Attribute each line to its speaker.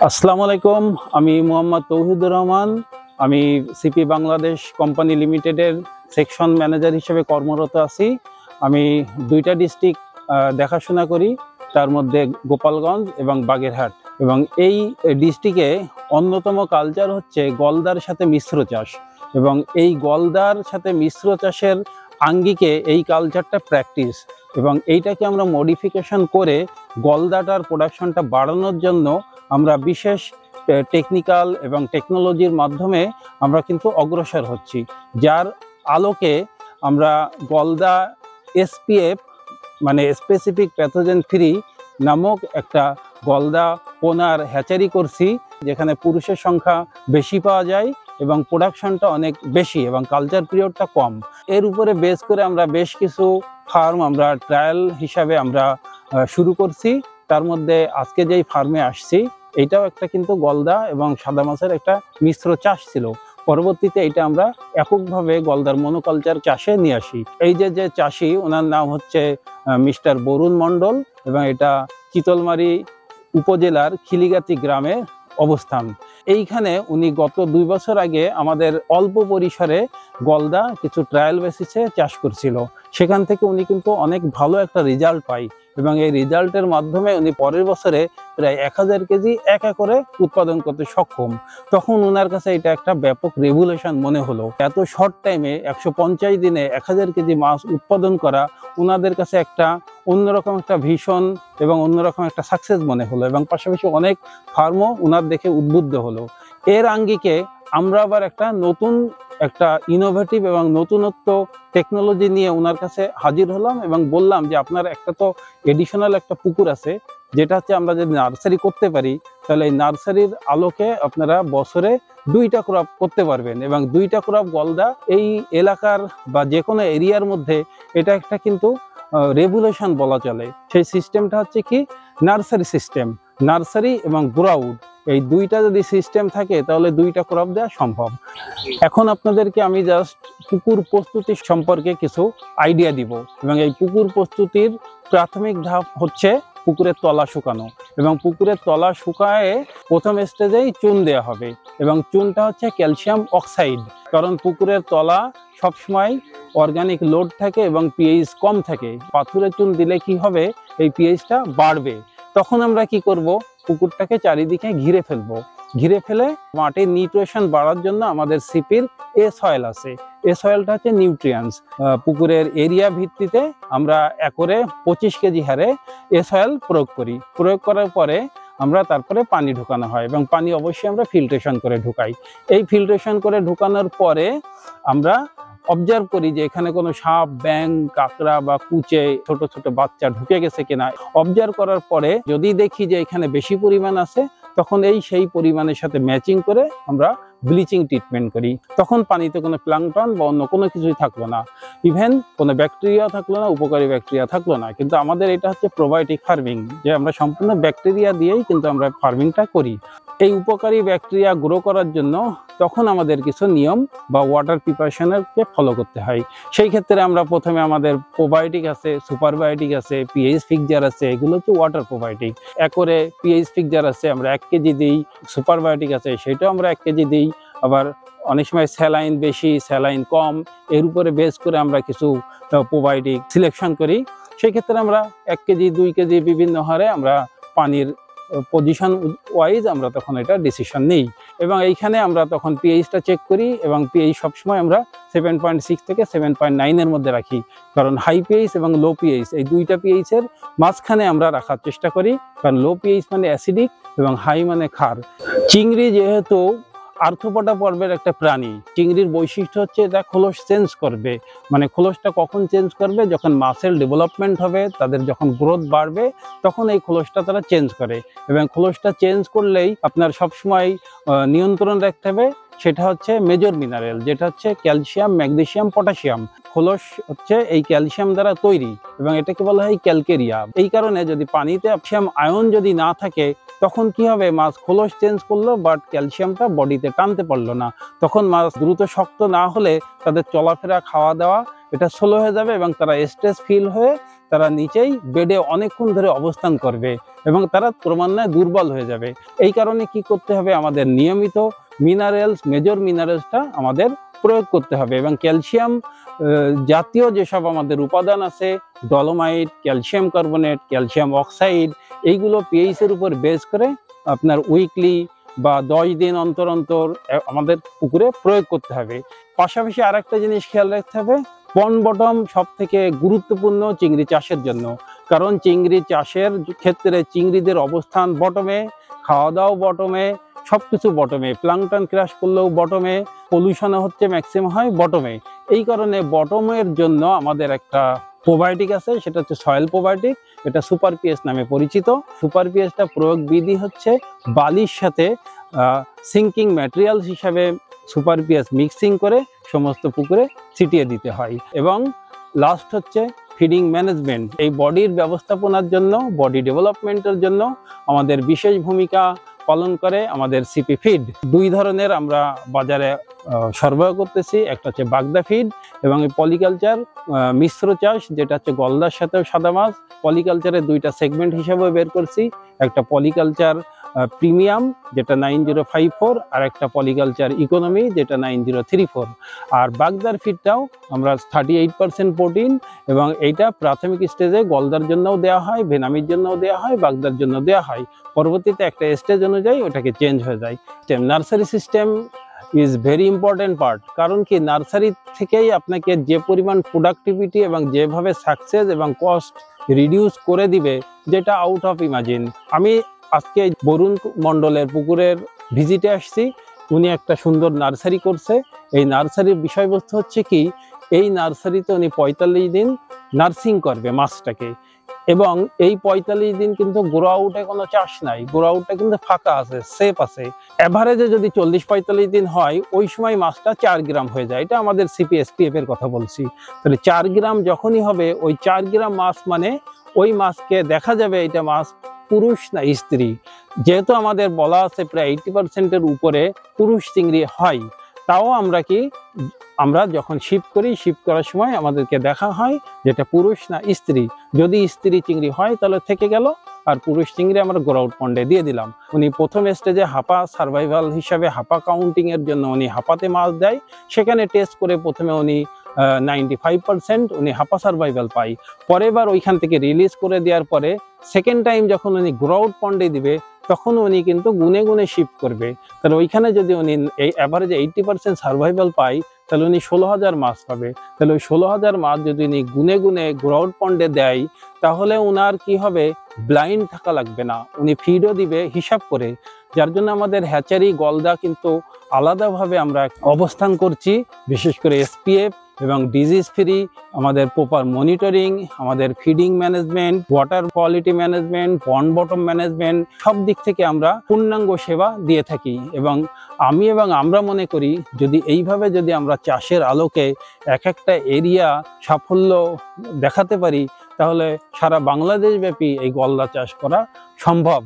Speaker 1: আসসালামু আলাইকুম। আমি মোহাম্মদ তৌহিদুর রহমান। আমি সিপি বাংলাদেশ কোম্পানি লিমিটেডের সেকশন ম্যানেজার হিসেবে কর্মরত আছি। আমি দুইটা ডিস্ট্রিক্ট দেখাশোনা করি, তার মধ্যে গোপালগঞ্জ এবং বাগেরহাট। এবং এই ডিস্ট্রিক্টে অন্যতম কালচার হচ্ছে গলদার সাথে মিশ্র চাষ। এবং এই গলদার সাথে মিশ্র চাষের আঙ্গিকে এই কালচারটা প্র্যাকটিস, এবং এইটাকে আমরা মডিফিকেশন করে গলদাটার প্রোডাকশনটা বাড়ানোর জন্য আমরা বিশেষ টেকনিক্যাল এবং টেকনোলজির মাধ্যমে আমরা কিন্তু অগ্রসর হচ্ছি, যার আলোকে আমরা গলদা এসপিএফ মানে স্পেসিফিক প্যাথোজেন ফ্রি নামক একটা গলদা পোনার হ্যাচারি করছি, যেখানে পুরুষের সংখ্যা বেশি পাওয়া যায় এবং প্রোডাকশনটা অনেক বেশি এবং কালচার পিরিয়ডটা কম। এর উপরে বেস করে আমরা বেশ কিছু ফার্ম আমরা ট্রায়াল হিসাবে আমরা শুরু করছি। তার মধ্যে আজকে যেই ফার্মে আসছি এইটাও একটা কিন্তু গলদা এবং সাদা মাছের একটা মিশ্র চাষ ছিল। পরবর্তীতে এটা আমরা এককভাবে গলদার মনোকালচার চাষে নিয়ে আসি। এই যে চাষি, ওনার নাম হচ্ছে মিস্টার বরুণ মণ্ডল, এবং এটা চিতলমারি উপজেলার খিলিগাতি গ্রামে অবস্থান। এইখানে উনি গত 2 বছর আগে আমাদের অল্প পরিসরে গলদা কিছু ট্রায়াল বেসিসে চাষ করছিল। সেখান থেকে উনি কিন্তু অনেক ভালো একটা রেজাল্ট পায়, এবং এই রেজাল্টের মাধ্যমে উনি পরের বছরে প্রায় 1000 কেজি এক একরে উৎপাদন করতে সক্ষম। তখন ওনার কাছে এটা একটা ব্যাপক রেভুলেশন মনে হলো। এত শর্ট টাইমে 150 দিনে 1000 কেজি মাছ উৎপাদন করা ওনাদের কাছে একটা অন্যরকম একটা ভীষণ এবং অন্যরকম একটা সাকসেস মনে হলো, এবং পাশাপাশি অনেক ফার্মও ওনার দেখে উদ্বুদ্ধ হলো। এর আঙ্গিকে আমরা আবার একটা ইনোভেটিভ এবং নতুনত্ব টেকনোলজি নিয়ে ওনার কাছে হাজির হলাম এবং বললাম যে আপনার একটা তো এডিশনাল একটা পুকুর আছে, যেটা হচ্ছে আমরা যদি নার্সারি করতে পারি তাহলে এই নার্সারির আলোকে আপনারা বছরে 2টা ক্রপ করতে পারবেন, এবং 2টা ক্রপ গলদা এই এলাকার বা যে কোনো এরিয়ার মধ্যে এটা একটা কিন্তু রেভুলেশন বলা চলে। সেই সিস্টেমটা হচ্ছে কি, নার্সারি সিস্টেম। নার্সারি এবং গ্রাউড, এই 2টা যদি সিস্টেম থাকে তাহলে 2টা ক্রপ দেওয়া সম্ভব। এখন আপনাদেরকে আমি জাস্ট পুকুর প্রস্তুতি সম্পর্কে কিছু আইডিয়া দিব, এবং এই পুকুর প্রস্তুতির প্রাথমিক ধাপ হচ্ছে পুকুরের তলা শুকানো। এবং পুকুরের তলা শুকায়ে প্রথম স্টেজেই চুন দেওয়া হবে, এবং চুনটা হচ্ছে ক্যালসিয়াম অক্সাইড। কারণ পুকুরের তলা সবসময় অর্গানিক লোড থাকে এবং পিএইচ কম থাকে। পাথরের চুন দিলে কি হবে, এই পিএইচটা বাড়বে। তখন আমরা কি করব, পুকুরটাকে চারিদিকে ঘিরে ফেলবো। ঘিরে ফেলে মাটির নিউট্রিশন বাড়ার জন্য আমাদের সিপির সয়েল আছে। সয়েলটা হচ্ছে নিউট্রিয়েন্টস। পুকুরের এরিয়া ভিত্তিতে আমরা একরে 25 কেজি হারে সয়েল প্রয়োগ করি। প্রয়োগ করার পরে আমরা তারপরে পানি ঢুকানো হয়, এবং পানি অবশ্যই আমরা ফিল্ট্রেশন করে ঢুকাই। এই ফিল্ট্রেশন করে ঢুকানোর পরে আমরা অবজার্ভ করি যে এখানে কোনো সাপ, ব্যাং, কাঁকড়া বা কুচে ছোট ছোট বাচ্চা ঢুকে গেছে কিনা। অবজার্ভ করার পরে যদি দেখি যে এখানে বেশি পরিমাণ আছে, তখন সেই পরিমাণের সাথে ম্যাচিং করে আমরা ব্লিচিং ট্রিটমেন্ট করি। তখন পানিতে কোনো প্লাঙ্কটন বা অন্য কোনো কিছুই থাকলো না, ইভেন কোনো ব্যাকটেরিয়া থাকলো না, উপকারী ব্যাকটেরিয়া থাকলো না। কিন্তু আমাদের এটা হচ্ছে প্রোবায়োটিক ফার্মিং, যে আমরা সম্পূর্ণ ব্যাকটেরিয়া দিয়েই কিন্তু আমরা ফার্মিংটা করি। এই উপকারী ব্যাকটেরিয়া গ্রো করার জন্য তখন আমাদের কিছু নিয়ম বা ওয়াটার প্রিপারেশনকে ফলো করতে হয়। সেই ক্ষেত্রে আমরা প্রথমে আমাদের প্রোবায়োটিক আছে, সুপারবায়োটিক আছে, পিএইচ ফিক্সার আছে, এগুলো হচ্ছে ওয়াটার প্রোবায়োটিক। একরে পিএইচ ফিক্সার আছে আমরা 1 কেজি দিই, সুপারবায়োটিক আছে সেটাও আমরা 1 কেজি দিই। আবার অনেক সময় স্যালাইন বেশি, স্যালাইন কম, এর উপরে বেস করে আমরা কিছু প্রোবায়োটিক সিলেকশন করি। সেই ক্ষেত্রে আমরা 1 কেজি 2 কেজি বিভিন্ন হারে আমরা পানির পজিশন ওয়াইজ আমরা তখন এটা ডিসিশন নিই। এবং এইখানে আমরা তখন পিএইচটা চেক করি, এবং পিএইচ সবসময় আমরা 7.6 থেকে 7.9 এর মধ্যে রাখি। কারণ হাই পিএইচ এবং লো পিএইচ এই 2টা পিএইচের মাঝখানে আমরা রাখার চেষ্টা করি, কারণ লো পিএইচ মানে অ্যাসিডিক এবং হাই মানে ক্ষার। চিংড়ি যেহেতু আর্থ্রোপোডা পর্বের একটা প্রাণী, চিংড়ির বৈশিষ্ট্য হচ্ছে এটা খোলস চেঞ্জ করবে। মানে খোলসটা কখন চেঞ্জ করবে, যখন মাসেল ডেভেলপমেন্ট হবে, তাদের যখন গ্রোথ বাড়বে, তখন এই খোলসটা তারা চেঞ্জ করে। এবং খোলসটা চেঞ্জ করলেই আপনার সবসময় নিয়ন্ত্রণ রাখতে হবে, সেটা হচ্ছে মেজর মিনারেল, যেটা হচ্ছে ক্যালসিয়াম, ম্যাগনেসিয়াম, পটাশিয়াম। খোলস হচ্ছে এই ক্যালসিয়াম দ্বারা তৈরি, এবং এটাকে বলা হয় ক্যালকেরিয়া। এই কারণে যদি পানিতে ক্যালসিয়াম আয়ন যদি না থাকে, তখন কি হবে, মাছ খোলস চেঞ্জ করলো বাট ক্যালসিয়ামটা বডিতে টানতে পারলো না। তখন মাছ দ্রুত শক্ত না হলে তাদের চলাফেরা, খাওয়া দাওয়া এটা স্লো হয়ে যাবে, এবং তারা স্ট্রেস ফিল হয়ে তারা নিচেই বেডে অনেকক্ষণ ধরে অবস্থান করবে। এবং তারা ক্রমান্বয়ে দুর্বল হয়ে যাবে। এই কারণে কি করতে হবে, আমাদের নিয়মিত মিনারেলস, মেজর মিনারেলসটা আমাদের প্রয়োগ করতে হবে। এবং ক্যালসিয়াম জাতীয় যেসব আমাদের উপাদান আছে, dolomite, calcium carbonate, calcium oxide, এইগুলো পিএইচের উপর বেস করে আপনার উইকলি বা 10 দিন অন্তর অন্তর আমাদের পুকুরে প্রয়োগ করতে হবে। পাশাপাশি আরেকটা জিনিস খেয়াল রাখতে হবে, পন্ড বটম সব থেকে গুরুত্বপূর্ণ চিংড়ি চাষের জন্য। কারণ চিংড়ি চাষের ক্ষেত্রে চিংড়িদের অবস্থান বটমে, খাওয়া দাওয়া বটমে, সবকিছু বটমে, প্লাঙ্কটন ক্রাশ করলেও বটমে, পলিউশনও হচ্ছে ম্যাক্সিমাম হয় বটমে। এই কারণে বটমের জন্য আমাদের একটা প্রোবায়োটিক আছে, সেটা হচ্ছে সয়েল প্রোবায়োটিক, এটা সুপার পিএস নামে পরিচিত। সুপার পিএসটা প্রয়োগ বিধি হচ্ছে বালির সাথে সিঙ্কিং ম্যাটেরিয়ালস হিসাবে সুপার পিএস মিক্সিং করে সমস্ত পুকুরে ছিটিয়ে দিতে হয়। এবং লাস্ট হচ্ছে ফিডিং ম্যানেজমেন্ট। এই বডির ব্যবস্থাপনার জন্য, বডি ডেভেলপমেন্টের জন্য আমাদের বিশেষ ভূমিকা পালন করে আমাদের সিপি ফিড। 2 ধরনের আমরা বাজারে সরবরাহ করতেছি, একটা হচ্ছে বাগদা ফিড এবং এই পলিকালচার মিশ্র চাষ, যেটা হচ্ছে গলদার সাথেও সাদা মাছ। পলিকালচারের 2টা সেগমেন্ট হিসাবে বের করছি, একটা পলিকালচার প্রিমিয়াম যেটা 9054, আর একটা পলিকালচার ইকোনমি যেটা 9034। আর বাগদার ফিডটাও আমরা 38% প্রোটিন, এবং এইটা প্রাথমিক স্টেজে গলদার জন্যও দেওয়া হয়, ভেনামির জন্যও দেওয়া হয়, বাগদার জন্য দেওয়া হয়। পরবর্তীতে একটা স্টেজ অনুযায়ী ওটাকে চেঞ্জ হয়ে যায়। Nursery system is very important part. কারণ কি, নার্সারি থেকেই আপনাকে যে পরিমাণ প্রোডাক্টিভিটি এবং যেভাবে সাকসেস এবং কস্ট রিডিউস করে দিবে, যেটা আউট অফ ইমাজিন। আমি আজকে বরুণ মণ্ডলের পুকুরের ভিজিটে আসছি, উনি একটা সুন্দর নার্সারি করছে। এই নার্সারির বিষয়বস্তু হচ্ছে কি, এই নার্সারিতে উনি 45 দিন নার্সিং করবে মাছটাকে, এবং এই 45 দিন কিন্তু গ্রো আউটে কোনো চাষ নাই, গ্রো আউটটা কিন্তু ফাঁকা আছে, সেফ আছে। এভারেজে যদি 40-45 দিন হয়, ওই সময় মাছটা 4 গ্রাম হয়ে যায়। এটা আমাদের সিপিএসপিএফ এর কথা বলছি। তাহলে 4 গ্রাম যখনই হবে, ওই 4 গ্রাম মাছ মানে ওই মাছকে দেখা যাবে এটা মাছ পুরুষ না স্ত্রী। যেহেতু আমাদের বলা আছে প্রায় 80%-এর উপরে পুরুষ চিংড়ি হয়, তাও আমরা যখন শিপ করি, শিপ করার সময় আমাদেরকে দেখা হয় যেটা পুরুষ না স্ত্রী। যদি স্ত্রী চিংড়ি হয় তাহলে থেকে গেল, আর পুরুষ চিংড়ি আমরা গ্রো আউট পন্ডে দিয়ে দিলাম। উনি প্রথম স্টেজে হাপা সার্ভাইভাল হিসাবে, হাপা কাউন্টিং এর জন্য উনি হাপাতে মাছ দেয়। সেখানে টেস্ট করে প্রথমে উনি 95% উনি হাপা সার্ভাইভাল পাই। পরের বার ওইখান থেকে রিলিজ করে দেওয়ার পরে সেকেন্ড টাইম যখন উনি গ্রো আউট পন্ডে দিবে, তখন উনি কিন্তু গুনে গুনে শিফট করবে। তাহলে ওইখানে যদি উনি এই অ্যাভারেজে 80% সার্ভাইভাল পাই, তাহলে উনি 16,000 মাছ পাবে। তাহলে ওই 16,000 মাছ যদি উনি গুনে গুনে গ্রো আউট পন্ডে দেয়, তাহলে ওনার কি হবে, ব্লাইন্ড থাকা লাগবে না, উনি ফিডও দিবে হিসাব করে। যার জন্য আমাদের হ্যাচারি গলদা কিন্তু আলাদাভাবে আমরা অবস্থান করছি, বিশেষ করে এসপিএফ এবং ডিজিজ ফ্রি, আমাদের প্রপার মনিটরিং, আমাদের feeding management, water quality management, pond bottom management, সব দিক থেকে আমরা পূর্ণাঙ্গ সেবা দিয়ে থাকি। এবং আমরা মনে করি, যদি এইভাবে যদি আমরা চাষের আলোকে এক একটা এরিয়া সাফল্য দেখাতে পারি, তাহলে সারা বাংলাদেশ ব্যাপী এই গলদা চাষ করা সম্ভব।